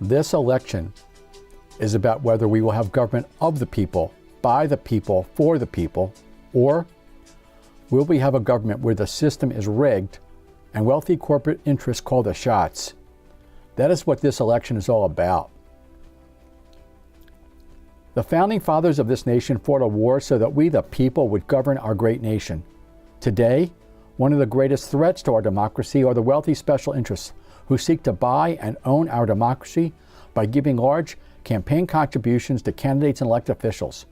This election is about whether we will have government of the people, by the people, for the people, or will we have a government where the system is rigged and wealthy corporate interests call the shots? That is what this election is all about. The founding fathers of this nation fought a war so that we, the people, would govern our great nation. Today, one of the greatest threats to our democracy are the wealthy special interests who seek to buy and own our democracy by giving large campaign contributions to candidates and elected officials.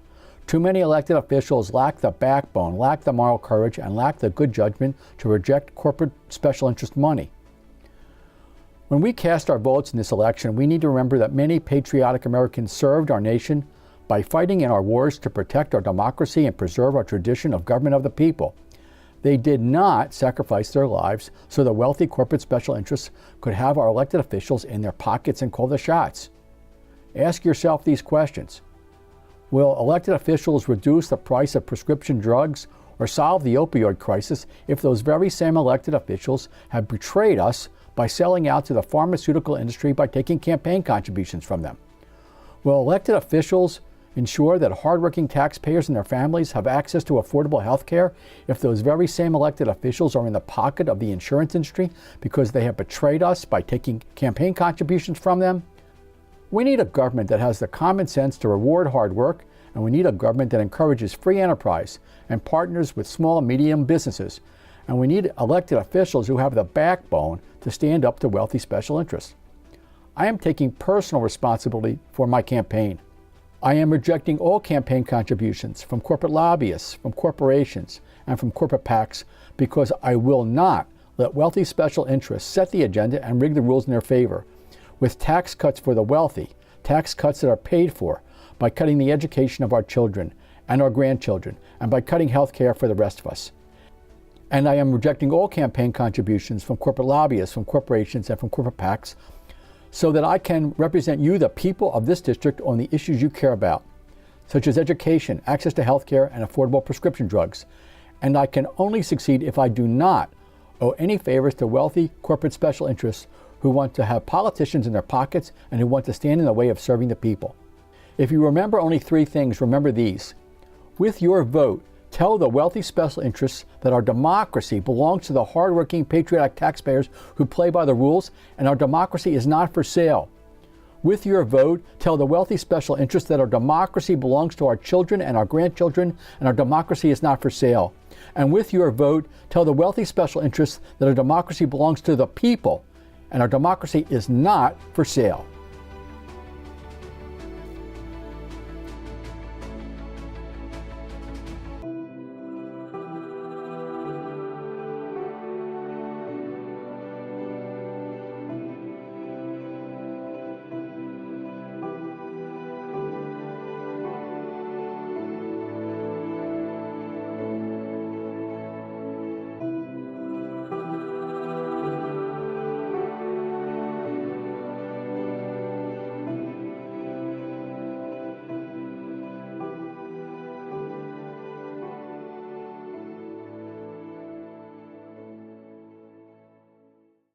Too many elected officials lack the backbone, lack the moral courage, and lack the good judgment to reject corporate special interest money. When we cast our votes in this election, we need to remember that many patriotic Americans served our nation by fighting in our wars to protect our democracy and preserve our tradition of government of the people. They did not sacrifice their lives so the wealthy corporate special interests could have our elected officials in their pockets and call the shots. Ask yourself these questions. Will elected officials reduce the price of prescription drugs or solve the opioid crisis if those very same elected officials have betrayed us by selling out to the pharmaceutical industry by taking campaign contributions from them? Will elected officials ensure that hardworking taxpayers and their families have access to affordable health care if those very same elected officials are in the pocket of the insurance industry because they have betrayed us by taking campaign contributions from them? We need a government that has the common sense to reward hard work, and we need a government that encourages free enterprise and partners with small and medium businesses. And we need elected officials who have the backbone to stand up to wealthy special interests. I am taking personal responsibility for my campaign. I am rejecting all campaign contributions from corporate lobbyists, from corporations, and from corporate PACs because I will not let wealthy special interests set the agenda and rig the rules in their favor with tax cuts for the wealthy, tax cuts that are paid for by cutting the education of our children and our grandchildren, and by cutting health care for the rest of us. And I am rejecting all campaign contributions from corporate lobbyists, from corporations, and from corporate PACs so that I can represent you, the people of this district, on the issues you care about, such as education, access to health care, and affordable prescription drugs. And I can only succeed if I do not owe any favors to wealthy corporate special interests who want to have politicians in their pockets and who want to stand in the way of serving the people. If you remember only three things, remember these. With your vote, tell the wealthy special interests that our democracy belongs to the hardworking patriotic taxpayers who play by the rules, and our democracy is not for sale. With your vote, tell the wealthy special interests that our democracy belongs to our children and our grandchildren, and our democracy is not for sale. And with your vote, tell the wealthy special interests that our democracy belongs to the people, and our democracy is not for sale.